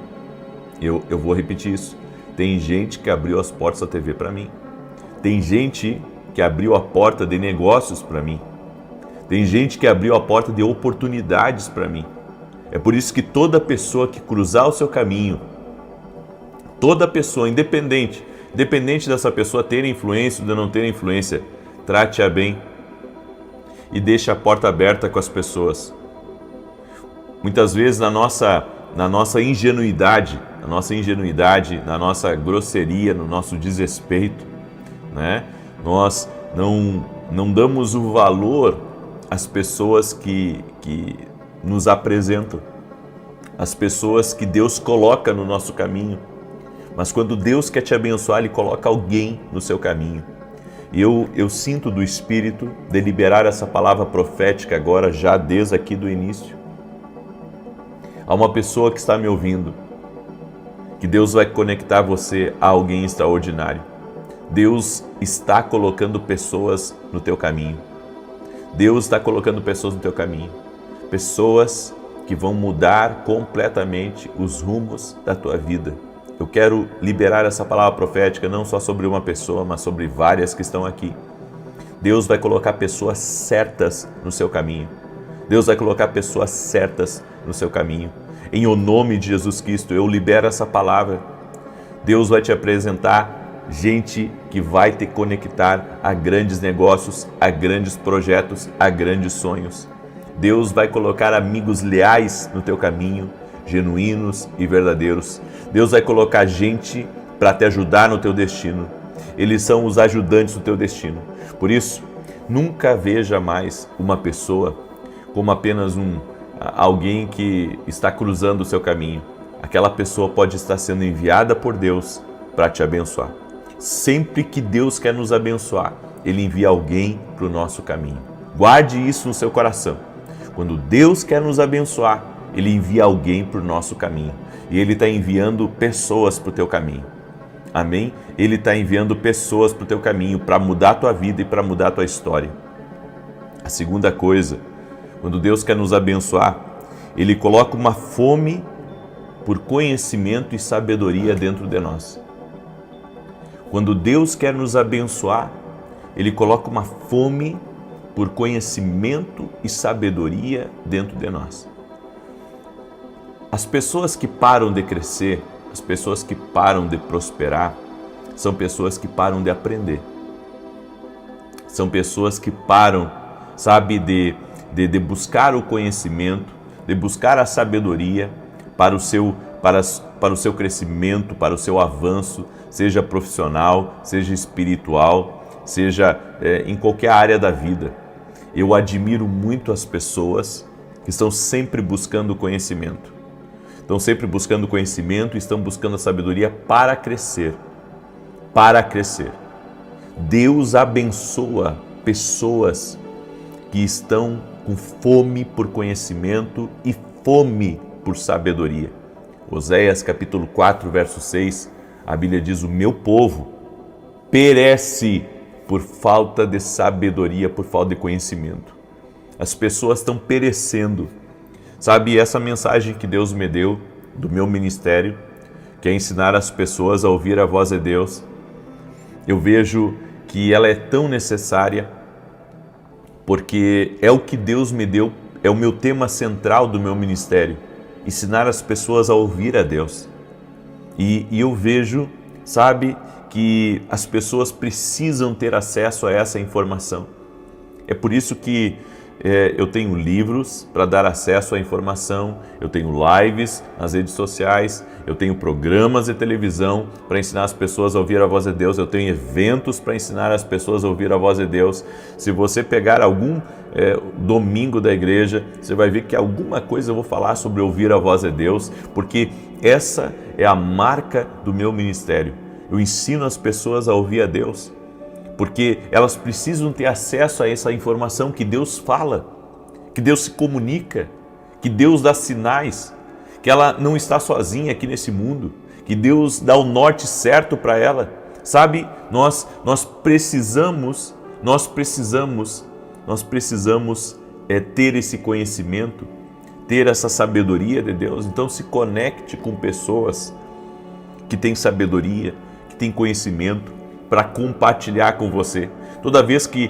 Eu vou repetir isso. Tem gente que abriu as portas da TV para mim. Tem gente que abriu a porta de negócios para mim. Tem gente que abriu a porta de oportunidades para mim. É por isso que toda pessoa que cruzar o seu caminho, toda pessoa, independente dessa pessoa ter influência ou não ter influência, trate-a bem e deixe a porta aberta com as pessoas. Muitas vezes na nossa ingenuidade, na nossa grosseria, no nosso desrespeito, né? Nós não damos o valor às pessoas que nos apresentam, as pessoas que Deus coloca no nosso caminho. Mas quando Deus quer te abençoar, Ele coloca alguém no seu caminho. E eu sinto do Espírito de liberar essa palavra profética agora, já desde aqui do início. Há uma pessoa que está me ouvindo, que Deus vai conectar você a alguém extraordinário. Deus está colocando pessoas no teu caminho. Deus está colocando pessoas no teu caminho. Pessoas que vão mudar completamente os rumos da tua vida. Eu quero liberar essa palavra profética não só sobre uma pessoa, mas sobre várias que estão aqui. Deus vai colocar pessoas certas no seu caminho. Deus vai colocar pessoas certas no seu caminho. Em o nome de Jesus Cristo, eu libero essa palavra. Deus vai te apresentar gente que vai te conectar a grandes negócios, a grandes projetos, a grandes sonhos. Deus vai colocar amigos leais no teu caminho, genuínos e verdadeiros. Deus vai colocar gente para te ajudar no teu destino. Eles são os ajudantes do teu destino. Por isso, nunca veja mais uma pessoa como apenas alguém que está cruzando o seu caminho. Aquela pessoa pode estar sendo enviada por Deus para te abençoar. Sempre que Deus quer nos abençoar, Ele envia alguém para o nosso caminho. Guarde isso no seu coração. Quando Deus quer nos abençoar, Ele envia alguém para o nosso caminho. E Ele está enviando pessoas para o teu caminho. Amém? Ele está enviando pessoas para o teu caminho para mudar a tua vida e para mudar a tua história. A segunda coisa, quando Deus quer nos abençoar, Ele coloca uma fome por conhecimento e sabedoria dentro de nós. Quando Deus quer nos abençoar, Ele coloca uma fome por conhecimento e sabedoria dentro de nós. As pessoas que param de crescer, as pessoas que param de prosperar, são pessoas que param de aprender. São pessoas que param, sabe, de buscar o conhecimento, de buscar a sabedoria para o seu crescimento, para o seu avanço, seja profissional, seja espiritual, seja em qualquer área da vida. Eu admiro muito as pessoas que estão sempre buscando conhecimento. Estão sempre buscando conhecimento e estão buscando a sabedoria para crescer. Para crescer. Deus abençoa pessoas que estão com fome por conhecimento e fome por sabedoria. Oséias capítulo 4, verso 6, a Bíblia diz: o meu povo perece por falta de sabedoria, por falta de conhecimento. As pessoas estão perecendo. Sabe, essa mensagem que Deus me deu do meu ministério, que é ensinar as pessoas a ouvir a voz de Deus, eu vejo que ela é tão necessária, porque é o que Deus me deu, é o meu tema central do meu ministério, ensinar as pessoas a ouvir a Deus. E eu vejo, sabe, que as pessoas precisam ter acesso a essa informação. É por isso que eu tenho livros para dar acesso à informação, eu tenho lives nas redes sociais, eu tenho programas de televisão para ensinar as pessoas a ouvir a voz de Deus, eu tenho eventos para ensinar as pessoas a ouvir a voz de Deus. Se você pegar algum domingo da igreja, você vai ver que alguma coisa eu vou falar sobre ouvir a voz de Deus, porque essa é a marca do meu ministério. Eu ensino as pessoas a ouvir a Deus, porque elas precisam ter acesso a essa informação que Deus fala, que Deus se comunica, que Deus dá sinais, que ela não está sozinha aqui nesse mundo, que Deus dá o norte certo para ela. Sabe, nós precisamos ter esse conhecimento, ter essa sabedoria de Deus. Então se conecte com pessoas que têm sabedoria, que têm conhecimento, para compartilhar com você. Toda vez que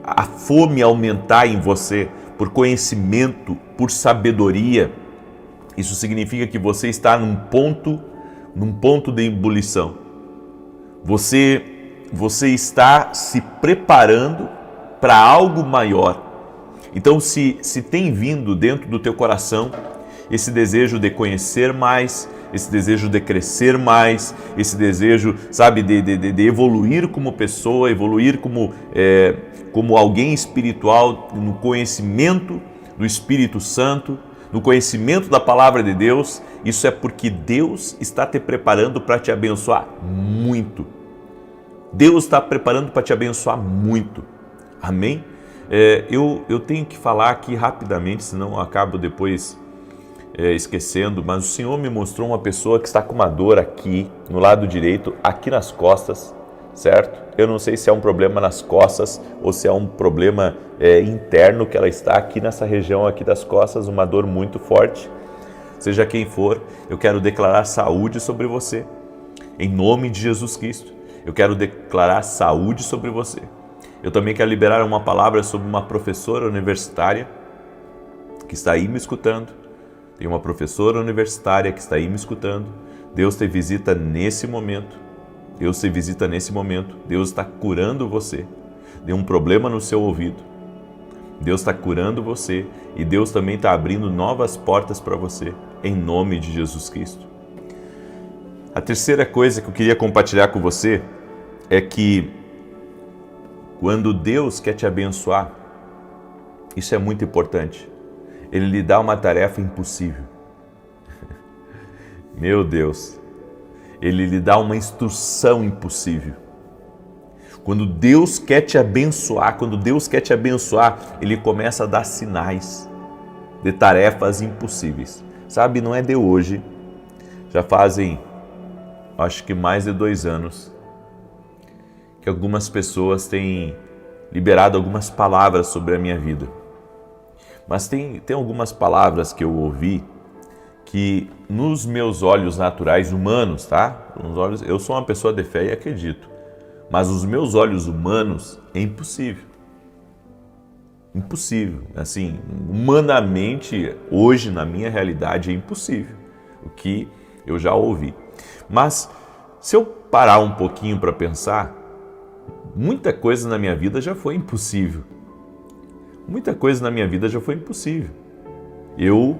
a fome aumentar em você por conhecimento, por sabedoria, isso significa que você está num ponto de ebulição. Você está se preparando para algo maior. Então, se tem vindo dentro do teu coração esse desejo de conhecer mais, esse desejo de crescer mais, esse desejo, sabe, de evoluir como pessoa, evoluir como alguém espiritual, no conhecimento do Espírito Santo, no conhecimento da Palavra de Deus, isso é porque Deus está te preparando para te abençoar muito. Deus está preparando para te abençoar muito. Amém? Eu tenho que falar aqui rapidamente, senão eu acabo depois esquecendo, mas o Senhor me mostrou uma pessoa que está com uma dor aqui, no lado direito, aqui nas costas, certo? Eu não sei se é um problema nas costas ou se é um problema interno que ela está aqui nessa região aqui das costas, uma dor muito forte. Seja quem for, eu quero declarar saúde sobre você, em nome de Jesus Cristo. Eu quero declarar saúde sobre você. Eu também quero liberar uma palavra sobre uma professora universitária que está aí me escutando. Tem uma professora universitária que está aí me escutando. Deus te visita nesse momento. Deus te visita nesse momento. Deus está curando você de um problema no seu ouvido. Deus está curando você e Deus também está abrindo novas portas para você, em nome de Jesus Cristo. A terceira coisa que eu queria compartilhar com você é que quando Deus quer te abençoar, isso é muito importante. Ele lhe dá uma tarefa impossível. Meu Deus, Ele lhe dá uma instrução impossível. Quando Deus quer te abençoar, Ele começa a dar sinais de tarefas impossíveis. Sabe, não é de hoje, já fazem, acho que mais de 2 anos, que algumas pessoas têm liberado algumas palavras sobre a minha vida. Mas tem algumas palavras que eu ouvi que nos meus olhos naturais humanos, tá? Eu sou uma pessoa de fé e acredito, mas os meus olhos humanos é impossível. Impossível. Assim, humanamente, hoje na minha realidade é impossível. O que eu já ouvi. Mas se eu parar um pouquinho para pensar, muita coisa na minha vida já foi impossível. Muita coisa na minha vida já foi impossível. Eu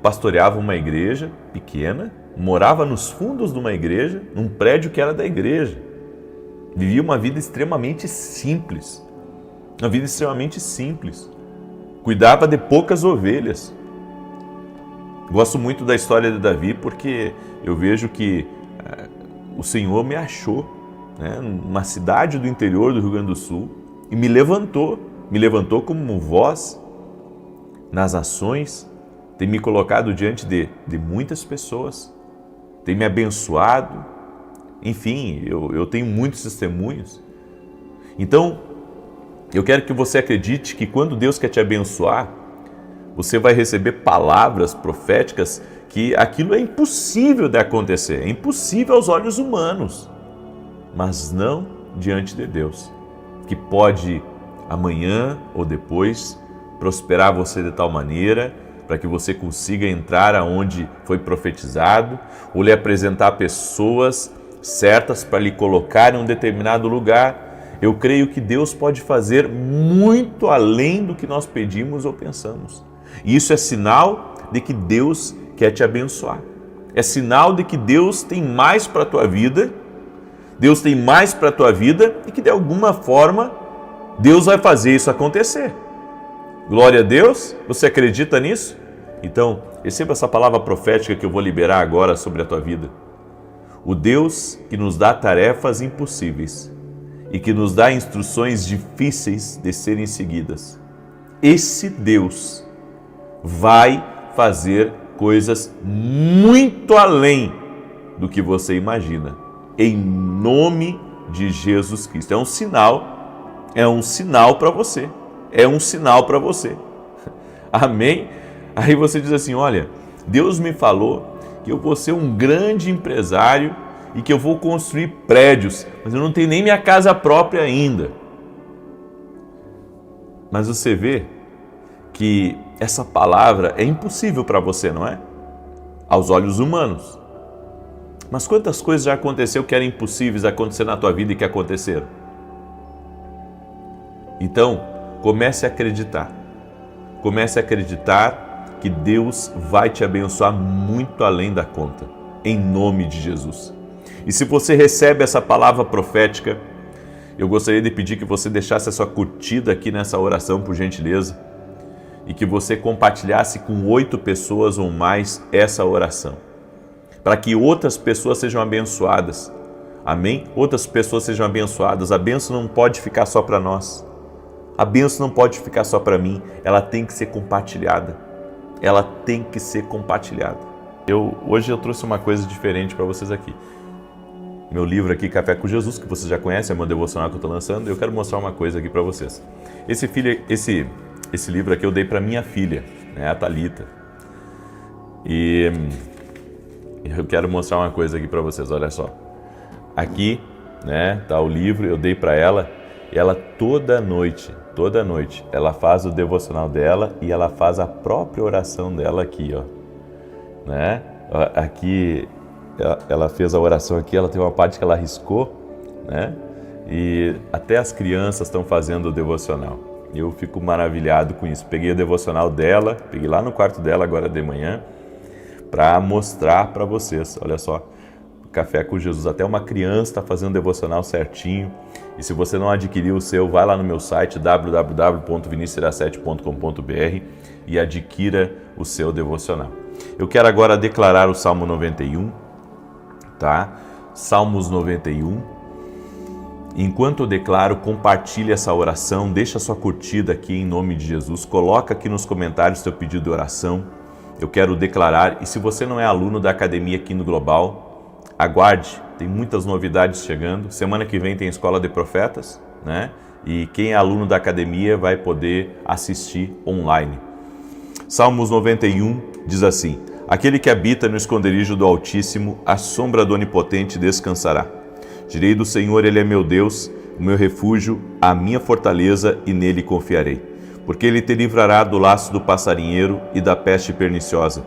pastoreava uma igreja pequena, morava nos fundos de uma igreja, num prédio que era da igreja. Vivia uma vida extremamente simples. Uma vida extremamente simples. Cuidava de poucas ovelhas. Gosto muito da história de Davi porque eu vejo que o Senhor me achou, né, numa cidade do interior do Rio Grande do Sul e me levantou como voz nas ações, tem me colocado diante de muitas pessoas, tem me abençoado, enfim, eu tenho muitos testemunhos. Então, eu quero que você acredite que quando Deus quer te abençoar, você vai receber palavras proféticas que aquilo é impossível de acontecer, é impossível aos olhos humanos, mas não diante de Deus, que pode amanhã ou depois prosperar você de tal maneira para que você consiga entrar aonde foi profetizado ou lhe apresentar pessoas certas para lhe colocar em um determinado lugar. Eu creio que Deus pode fazer muito além do que nós pedimos ou pensamos. E isso é sinal de que Deus quer te abençoar. É sinal de que Deus tem mais para a tua vida, Deus tem mais para a tua vida e que de alguma forma Deus vai fazer isso acontecer. Glória a Deus, você acredita nisso? Então, receba essa palavra profética que eu vou liberar agora sobre a tua vida. O Deus que nos dá tarefas impossíveis e que nos dá instruções difíceis de serem seguidas. Esse Deus vai fazer coisas muito além do que você imagina. Em nome de Jesus Cristo. É um sinal para você. É um sinal para você. Amém? Aí você diz assim, olha, Deus me falou que eu vou ser um grande empresário e que eu vou construir prédios, mas eu não tenho nem minha casa própria ainda. Mas você vê que essa palavra é impossível para você, não é? Aos olhos humanos. Mas quantas coisas já aconteceu que eram impossíveis acontecer na tua vida e que aconteceram? Então, comece a acreditar. Comece a acreditar que Deus vai te abençoar muito além da conta, em nome de Jesus. E se você recebe essa palavra profética, eu gostaria de pedir que você deixasse a sua curtida aqui nessa oração, por gentileza, e que você compartilhasse com 8 pessoas ou mais essa oração, para que outras pessoas sejam abençoadas. Amém? Outras pessoas sejam abençoadas. A bênção não pode ficar só para nós. A bênção não pode ficar só para mim, ela tem que ser compartilhada. Ela tem que ser compartilhada. Hoje eu trouxe uma coisa diferente para vocês aqui. Meu livro aqui, Café com Jesus, que vocês já conhecem, é meu devocional que eu estou lançando. Eu quero mostrar uma coisa aqui para vocês. Esse livro aqui eu dei para minha filha, né, a Thalita. E eu quero mostrar uma coisa aqui para vocês, olha só. Aqui, né, tá o livro, eu dei para ela. E ela toda noite, ela faz o devocional dela e ela faz a própria oração dela aqui, ó. Né? Aqui, ela fez a oração aqui, ela tem uma parte que ela riscou, né? E até as crianças estão fazendo o devocional. Eu fico maravilhado com isso. Peguei o devocional dela, peguei lá no quarto dela agora de manhã, para mostrar para vocês, olha só. Café com Jesus, até uma criança está fazendo devocional certinho. E se você não adquiriu o seu, vai lá no meu site www.vinicius7.com.br e adquira o seu devocional. Eu quero agora declarar o Salmo 91, tá? Salmos 91. Enquanto eu declaro, compartilhe essa oração, deixa a sua curtida aqui em nome de Jesus, coloca aqui nos comentários seu pedido de oração. Eu quero declarar, e se você não é aluno da Academia Quino Global, aguarde, tem muitas novidades chegando. Semana que vem tem Escola de Profetas, né? E quem é aluno da academia vai poder assistir online. Salmos 91 diz assim: aquele que habita no esconderijo do Altíssimo, à sombra do Onipotente descansará. Direi do Senhor, Ele é meu Deus, o meu refúgio, a minha fortaleza, e nele confiarei. Porque Ele te livrará do laço do passarinheiro e da peste perniciosa.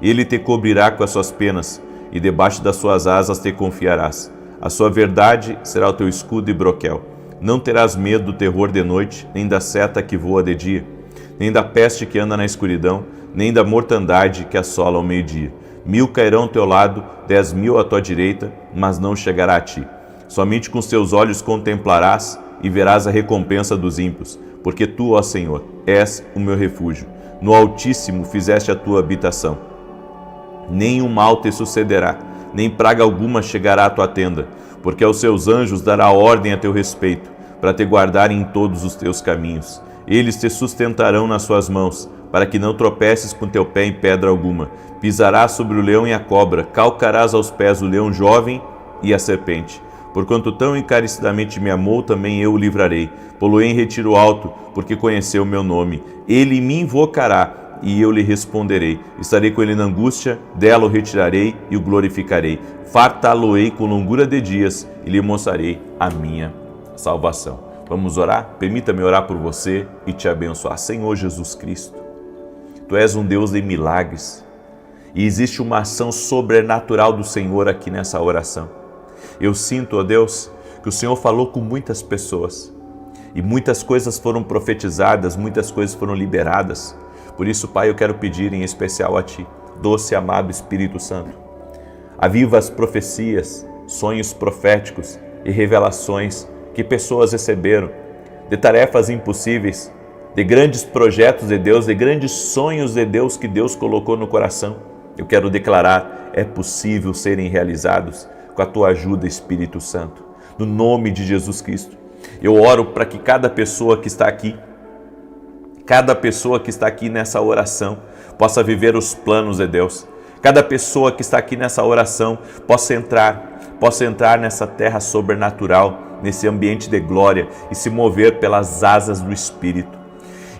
Ele te cobrirá com as suas penas, e debaixo das suas asas te confiarás. A sua verdade será o teu escudo e broquel. Não terás medo do terror de noite, nem da seta que voa de dia, nem da peste que anda na escuridão, nem da mortandade que assola ao meio-dia. 1000 cairão ao teu lado, 10.000 à tua direita, mas não chegará a ti. Somente com os teus olhos contemplarás e verás a recompensa dos ímpios, porque tu, ó Senhor, és o meu refúgio. No Altíssimo fizeste a tua habitação. Nenhum mal te sucederá, nem praga alguma chegará à tua tenda, porque aos seus anjos dará ordem a teu respeito, para te guardarem em todos os teus caminhos. Eles te sustentarão nas suas mãos, para que não tropeces com teu pé em pedra alguma. Pisarás sobre o leão e a cobra, calcarás aos pés o leão jovem e a serpente. Porquanto tão encarecidamente me amou, também eu o livrarei. Pô-lo-ei em retiro alto, porque conheceu o meu nome. Ele me invocará, e eu lhe responderei. Estarei com ele na angústia, dela o retirarei e o glorificarei. Fartá-lo-ei com longura de dias e lhe mostrarei a minha salvação. Vamos orar? Permita-me orar por você e te abençoar. Senhor Jesus Cristo, Tu és um Deus de milagres e existe uma ação sobrenatural do Senhor aqui nessa oração. Eu sinto, ó Deus, que o Senhor falou com muitas pessoas e muitas coisas foram profetizadas, muitas coisas foram liberadas. Por isso, Pai, eu quero pedir em especial a Ti, doce e amado Espírito Santo, aviva as profecias, sonhos proféticos e revelações que pessoas receberam, de tarefas impossíveis, de grandes projetos de Deus, de grandes sonhos de Deus que Deus colocou no coração. Eu quero declarar, é possível serem realizados com a Tua ajuda, Espírito Santo. No nome de Jesus Cristo, eu oro para que cada pessoa que está aqui nessa oração possa viver os planos de Deus. Cada pessoa que está aqui nessa oração possa entrar nessa terra sobrenatural, nesse ambiente de glória e se mover pelas asas do Espírito.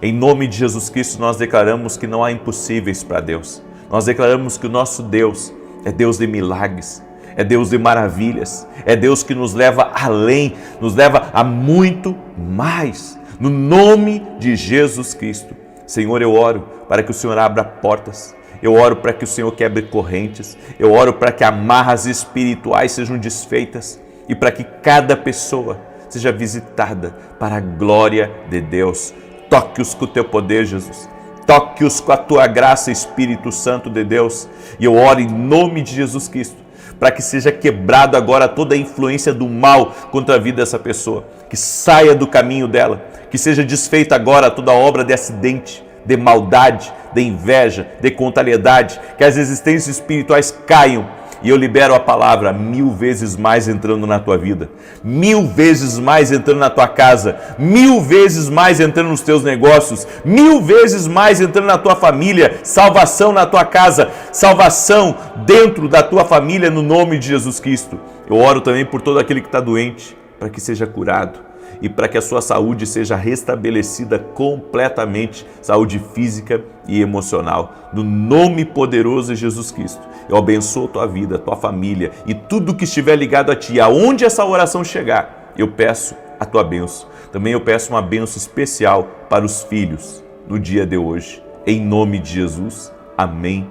Em nome de Jesus Cristo, nós declaramos que não há impossíveis para Deus. Nós declaramos que o nosso Deus é Deus de milagres, é Deus de maravilhas, é Deus que nos leva além, nos leva a muito mais. No nome de Jesus Cristo, Senhor, eu oro para que o Senhor abra portas, eu oro para que o Senhor quebre correntes, eu oro para que amarras espirituais sejam desfeitas e para que cada pessoa seja visitada para a glória de Deus. Toque-os com o Teu poder, Jesus. Toque-os com a Tua graça, Espírito Santo de Deus. E eu oro em nome de Jesus Cristo, para que seja quebrado agora toda a influência do mal contra a vida dessa pessoa, que saia do caminho dela, que seja desfeita agora toda obra de acidente, de maldade, de inveja, de contrariedade, que as existências espirituais caiam. E eu libero a palavra 1000 vezes mais entrando na tua vida, 1000 vezes mais entrando na tua casa, 1000 vezes mais entrando nos teus negócios, 1000 vezes mais entrando na tua família, salvação na tua casa, salvação dentro da tua família no nome de Jesus Cristo. Eu oro também por todo aquele que está doente, para que seja curado e para que a sua saúde seja restabelecida completamente, saúde física e emocional. No nome poderoso de Jesus Cristo, eu abençoo tua vida, tua família e tudo que estiver ligado a ti. Aonde essa oração chegar, eu peço a tua bênção. Também eu peço uma bênção especial para os filhos no dia de hoje. Em nome de Jesus, amém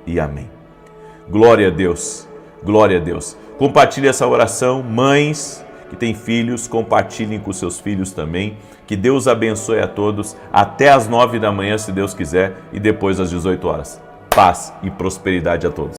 e amém. Glória a Deus, glória a Deus. Compartilhe essa oração, mães que têm filhos, compartilhem com seus filhos também. Que Deus abençoe a todos até às 9 da manhã, se Deus quiser, e depois às 18 horas. Paz e prosperidade a todos.